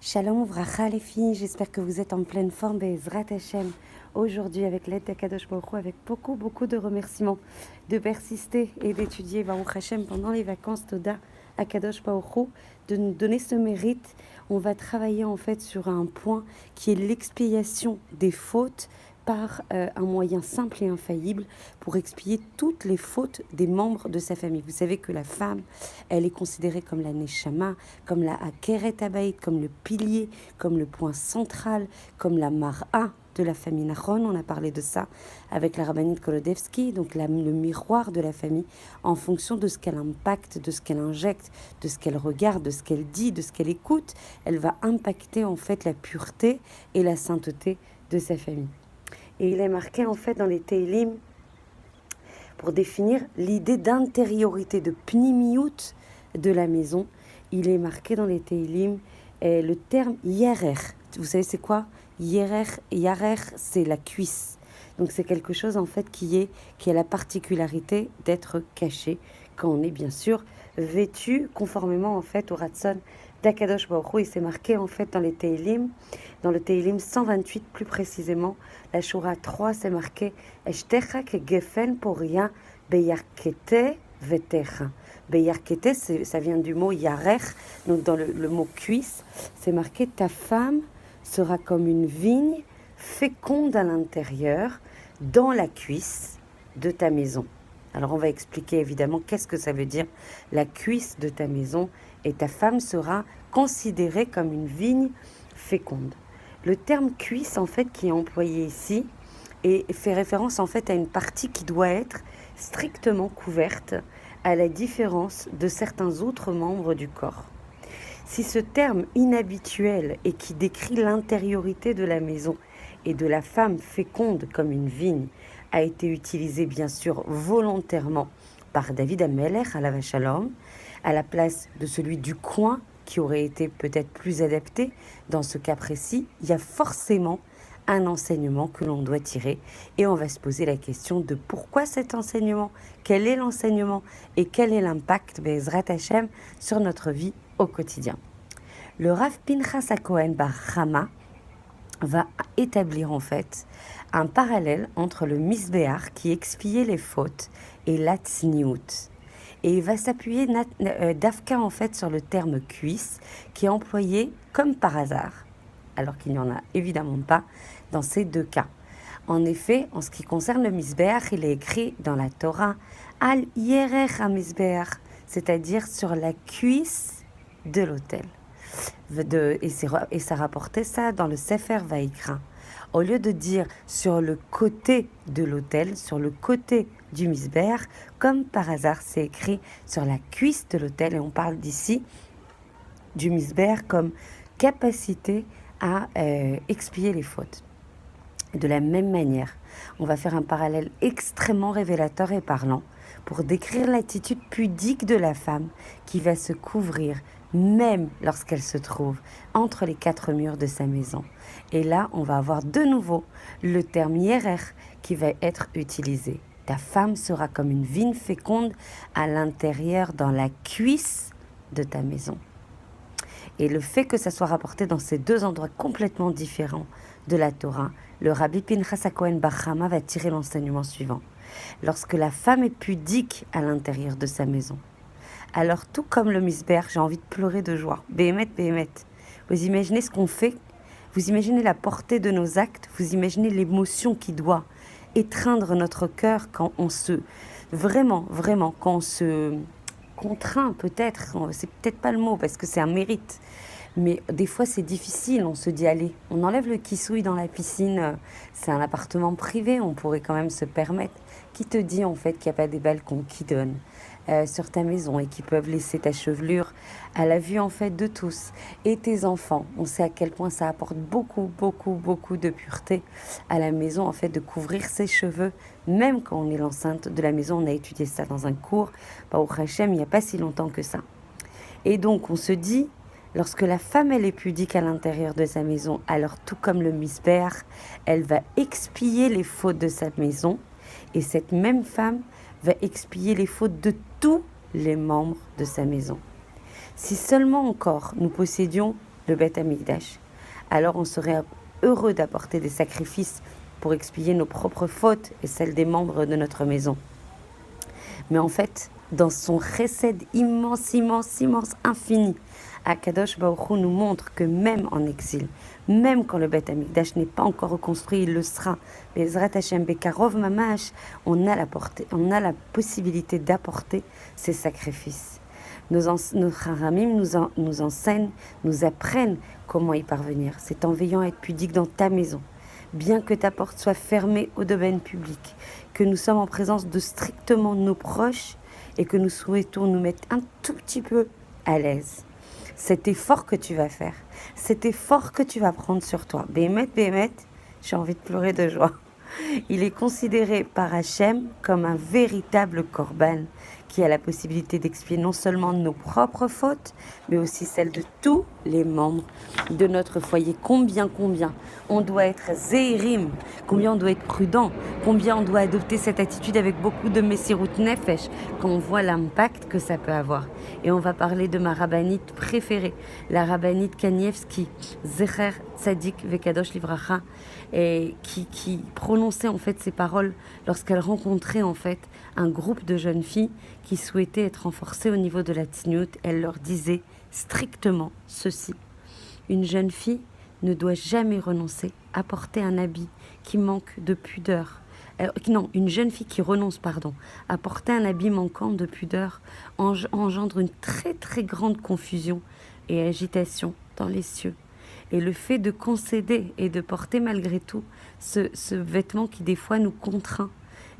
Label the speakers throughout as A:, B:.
A: Shalom Vracha les filles, j'espère que vous êtes en pleine forme, Bezrat Hashem. Aujourd'hui, avec l'aide d'Akadosh Baruch Hu, avec beaucoup de remerciements, de persister et d'étudier Baruch Hashem pendant les vacances Toda Akadosh Baruch Hu, de nous donner ce mérite. On va travailler en fait sur un point qui est l'expiation des fautes par un moyen simple et infaillible pour expier toutes les fautes des membres de sa famille. Vous savez que la femme, elle est considérée comme la Neshama, comme la Akeret Habayit, comme le pilier, comme le point central, comme la Mar'a de la famille Nahon. On a parlé de ça avec la rabbinite Kolodevsky, donc le miroir de la famille, en fonction de ce qu'elle impacte, de ce qu'elle injecte, de ce qu'elle regarde, de ce qu'elle dit, de ce qu'elle écoute. Elle va impacter en fait la pureté et la sainteté de sa famille. Et il est marqué en fait dans les Teilim pour définir l'idée d'intériorité, de pnimiout de la maison. Il est marqué dans les Teilim le terme yerer. Vous savez c'est quoi? Yarer, c'est la cuisse. Donc c'est quelque chose en fait qui a la particularité d'être caché quand on est bien sûr vêtu conformément en fait au Ratson d'Akadosh Baruch Hu. Il s'est marqué en fait dans les Teilim, dans le Teilim 128 plus précisément, la Shura 3, c'est marqué Eshtecha ke gefen poria beyarkete vetecha. Beyarkete, ça vient du mot yarer, donc dans le mot cuisse, c'est marqué ta femme sera comme une vigne féconde à l'intérieur, dans la cuisse de ta maison. Alors on va expliquer évidemment qu'est-ce que ça veut dire la cuisse de ta maison, et ta femme sera considérée comme une vigne féconde. Le terme cuisse en fait qui est employé ici et fait référence en fait à une partie qui doit être strictement couverte, à la différence de certains autres membres du corps. Si ce terme inhabituel et qui décrit l'intériorité de la maison et de la femme féconde comme une vigne a été utilisé bien sûr volontairement par David Amelech alav Shalom, à la place de celui du coin qui aurait été peut-être plus adapté dans ce cas précis, il y a forcément un enseignement que l'on doit tirer et on va se poser la question de pourquoi cet enseignement, quel est l'enseignement et quel est l'impact Bezrat Hashem sur notre vie au quotidien. Le Rav Pinchas HaKohen Bar Chama va établir en fait un parallèle entre le misbéar qui expiait les fautes et la tzniut. Et il va s'appuyer d'Afka en fait sur le terme cuisse qui est employé comme par hasard, alors qu'il n'y en a évidemment pas dans ces deux cas. En effet, en ce qui concerne le misbéach, il est écrit dans la Torah Al Yerech HaMisbéach, c'est-à-dire sur la cuisse de l'autel. Et ça rapportait ça dans le Sefer Vaïkra. Au lieu de dire sur le côté de l'autel, sur le côté du misbéach, comme par hasard, c'est écrit sur la cuisse de l'autel. Et on parle d'ici du misbéach comme capacité à expier les fautes. De la même manière, on va faire un parallèle extrêmement révélateur et parlant pour décrire l'attitude pudique de la femme qui va se couvrir même lorsqu'elle se trouve entre les quatre murs de sa maison. Et là, on va avoir de nouveau le terme yerer qui va être utilisé. Ta femme sera comme une vigne féconde à l'intérieur, dans la cuisse de ta maison. Et le fait que ça soit rapporté dans ces deux endroits complètement différents de la Torah, le Rabbi Pinchas HaKohen Bar Chama va tirer l'enseignement suivant. Lorsque la femme est pudique à l'intérieur de sa maison, alors tout comme le misbéach, j'ai envie de pleurer de joie. Béhémet. Vous imaginez ce qu'on fait? Vous imaginez la portée de nos actes? Vous imaginez l'émotion qui doit étreindre notre cœur quand on se... Vraiment, quand on se contraint peut-être, c'est peut-être pas le mot parce que c'est un mérite, mais des fois c'est difficile, on se dit allez, on enlève le kissouille dans la piscine, c'est un appartement privé, on pourrait quand même se permettre. Qui te dit en fait qu'il n'y a pas des balcons qui donnent sur ta maison et qui peuvent laisser ta chevelure à la vue en fait de tous et tes enfants? On sait à quel point ça apporte beaucoup de pureté à la maison en fait de couvrir ses cheveux, même quand on est l'enceinte de la maison. On a étudié ça dans un cours au Hachem il n'y a pas si longtemps que ça. Et donc on se dit, lorsque la femme elle est pudique à l'intérieur de sa maison, alors tout comme le misbéach, elle va expier les fautes de sa maison. Et cette même femme va expier les fautes de tous les membres de sa maison. Si seulement encore nous possédions le Beth Amikdash. Alors on serait heureux d'apporter des sacrifices pour expier nos propres fautes et celles des membres de notre maison. Mais en fait, dans son chesed immense, immense, immense, infini, Akadosh Baruch Hu nous montre que même en exil, même quand le Beth Amikdash n'est pas encore reconstruit, il le sera. Bezrat Hashem Bekarov Mamash, on a la possibilité d'apporter ces sacrifices. Nos Haramim nous enseignent, nous apprennent comment y parvenir. C'est en veillant à être pudique dans ta maison. Bien que ta porte soit fermée au domaine public, que nous sommes en présence de strictement nos proches et que nous souhaitons nous mettre un tout petit peu à l'aise. Cet effort que tu vas faire, cet effort que tu vas prendre sur toi, Béhémet, j'ai envie de pleurer de joie. Il est considéré par Hachem comme un véritable korban qui a la possibilité d'expier non seulement nos propres fautes, mais aussi celles de tous les membres de notre foyer. Combien on doit être zéhirim, combien on doit être prudent, combien on doit adopter cette attitude avec beaucoup de Messirut Nefesh quand on voit l'impact que ça peut avoir. Et on va parler de ma rabbinite préférée, la rabbinite Kanievski, Zecher Tzadik Vekadosh Livracha, et qui prononçait en fait ces paroles lorsqu'elle rencontrait en fait un groupe de jeunes filles qui souhaitaient être renforcées au niveau de la tzniut. Elle leur disait strictement ceci: une jeune fille ne doit jamais renoncer à porter un habit qui manque de pudeur. Une jeune fille qui renonce, à porter un habit manquant de pudeur engendre une très très grande confusion et agitation dans les cieux. Et le fait de concéder et de porter malgré tout ce vêtement qui des fois nous contraint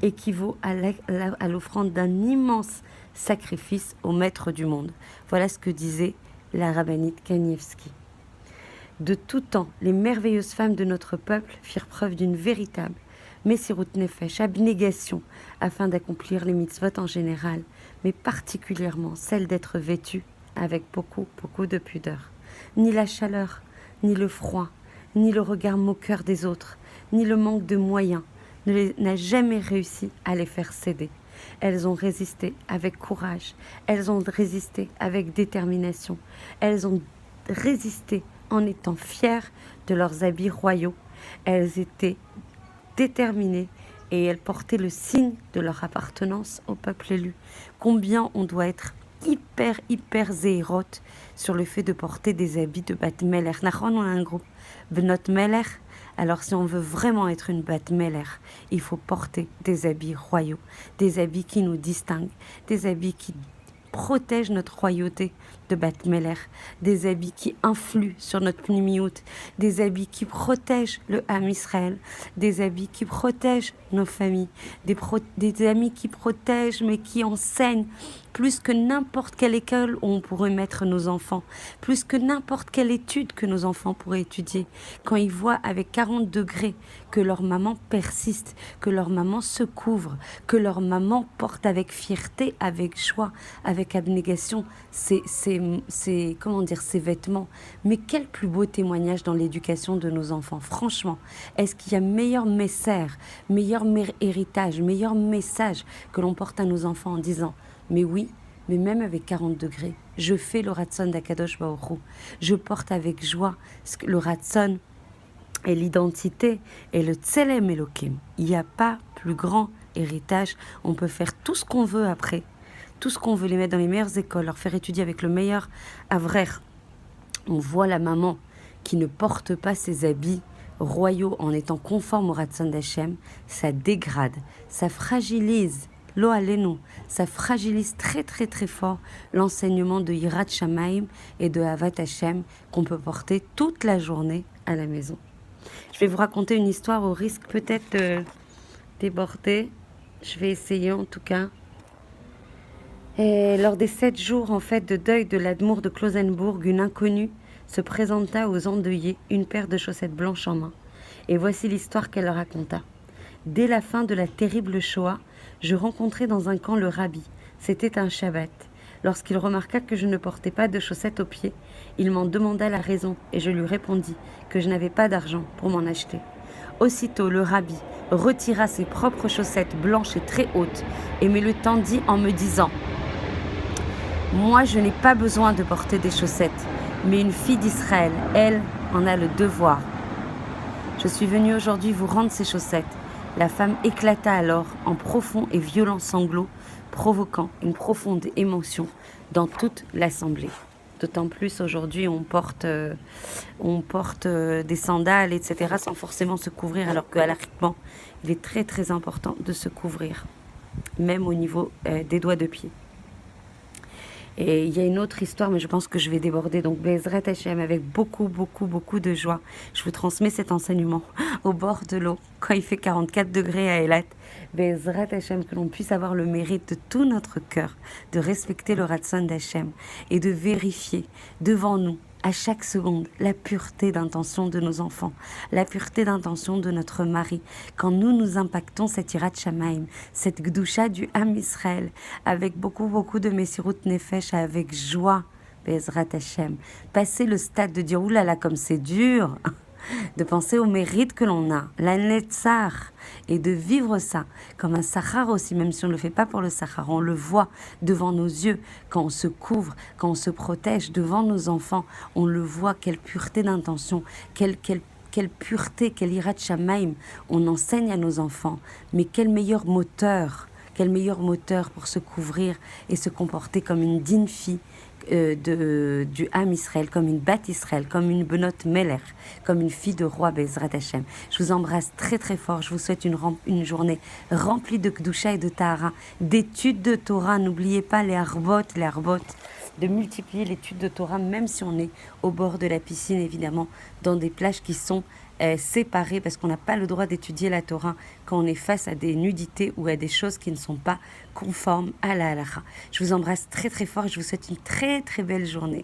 A: équivaut à l'offrande d'un immense sacrifice au maître du monde. Voilà ce que disait la rabbinite Kanievski. De tout temps, les merveilleuses femmes de notre peuple firent preuve d'une véritable Messirut Nefesh, abnégation, afin d'accomplir les mitzvot en général, mais particulièrement celle d'être vêtue avec beaucoup de pudeur. Ni la chaleur, ni le froid, ni le regard moqueur des autres, ni le manque de moyens n'a jamais réussi à les faire céder. Elles ont résisté avec courage, elles ont résisté avec détermination, elles ont résisté en étant fières de leurs habits royaux. Elles étaient déterminées et elles portaient le signe de leur appartenance au peuple élu. Combien on doit être hyper zéhirote sur le fait de porter des habits de Bat Meler. On a un groupe, Bnot Meler. Alors si on veut vraiment être une Bat Meler, il faut porter des habits royaux, des habits qui nous distinguent, des habits qui protègent notre royauté de Bat Meler, des habits qui influent sur notre pnimiout, des habits qui protègent le Ham Israël, des habits qui protègent nos familles, des amis qui protègent mais qui enseignent plus que n'importe quelle école où on pourrait mettre nos enfants, plus que n'importe quelle étude que nos enfants pourraient étudier. Quand ils voient avec 40 degrés que leur maman persiste, que leur maman se couvre, que leur maman porte avec fierté, avec joie, avec abnégation ces vêtements. Mais quel plus beau témoignage dans l'éducation de nos enfants. Franchement, est-ce qu'il y a meilleur message, meilleur héritage, meilleur message que l'on porte à nos enfants en disant: mais oui, mais même avec 40 degrés, je fais le Ratson d'Akadosh Baruch Hu. Je porte avec joie le Ratson et l'identité et le Tselem Elokim. Il n'y a pas plus grand héritage. On peut faire tout ce qu'on veut après. Tout ce qu'on veut, les mettre dans les meilleures écoles, leur faire étudier avec le meilleur avrer. On voit la maman qui ne porte pas ses habits royaux en étant conforme au Ratson d'Hachem. Ça dégrade, ça fragilise. Lo alenu, ça fragilise très fort l'enseignement de Yirat Shamaim et de Havat Hashem qu'on peut porter toute la journée à la maison. Je vais vous raconter une histoire au risque peut-être de déborder. Je vais essayer en tout cas. Et lors des 7 jours en fait de deuil de l'Admour de Klausenbourg, une inconnue se présenta aux endeuillés, une paire de chaussettes blanches en main. Et voici l'histoire qu'elle leur raconta. Dès la fin de la terrible Shoah, je rencontrai dans un camp le rabbi. C'était un Shabbat. Lorsqu'il remarqua que je ne portais pas de chaussettes aux pieds, il m'en demanda la raison et je lui répondis que je n'avais pas d'argent pour m'en acheter. Aussitôt, le rabbi retira ses propres chaussettes blanches et très hautes et me le tendit en me disant: « Moi, je n'ai pas besoin de porter des chaussettes, Mais une fille d'Israël, elle, en a le devoir. Je suis venue aujourd'hui vous rendre ces chaussettes. La femme éclata alors en profonds et violents sanglots, provoquant une profonde émotion dans toute l'assemblée. D'autant plus aujourd'hui, on porte des sandales, etc., sans forcément se couvrir, alors qu'alariquement, il est très très important de se couvrir, même au niveau des doigts de pied. Et il y a une autre histoire, mais je pense que je vais déborder. Donc, Bezrat Hashem, avec beaucoup de joie, je vous transmets cet enseignement au bord de l'eau, quand il fait 44 degrés à Eilat. Bezrat Hashem, que l'on puisse avoir le mérite de tout notre cœur, de respecter le Ratzon d'Hashem et de vérifier devant nous, à chaque seconde, la pureté d'intention de nos enfants, la pureté d'intention de notre mari. Quand nous impactons cette Yirat Shamaim, cette Gdusha du Ham Israël, avec beaucoup de Messirut Nefesh, avec joie, Bezrat Hashem, passer le stade de dire « oulala, comme c'est dur !» de penser au mérite que l'on a, la Netzar, et de vivre ça comme un Sahar aussi, même si on ne le fait pas pour le Sahar, on le voit devant nos yeux, quand on se couvre, quand on se protège devant nos enfants, on le voit, quelle pureté d'intention, quelle pureté, quelle Yirat Shamaim on enseigne à nos enfants, mais quel meilleur moteur pour se couvrir et se comporter comme une digne fille du Ham Israël, comme une Bat Israël, comme une Benot Meler, comme une fille de roi Bezrat Hashem. Je vous embrasse très très fort, je vous souhaite une journée remplie de Kedusha et de Tahara, d'études de Torah. N'oubliez pas les arbot, de multiplier l'étude de Torah, même si on est au bord de la piscine, évidemment, dans des plages qui sont séparées, parce qu'on n'a pas le droit d'étudier la Torah quand on est face à des nudités ou à des choses qui ne sont pas conformes à la halakha. Je vous embrasse très très fort et je vous souhaite une très très belle journée.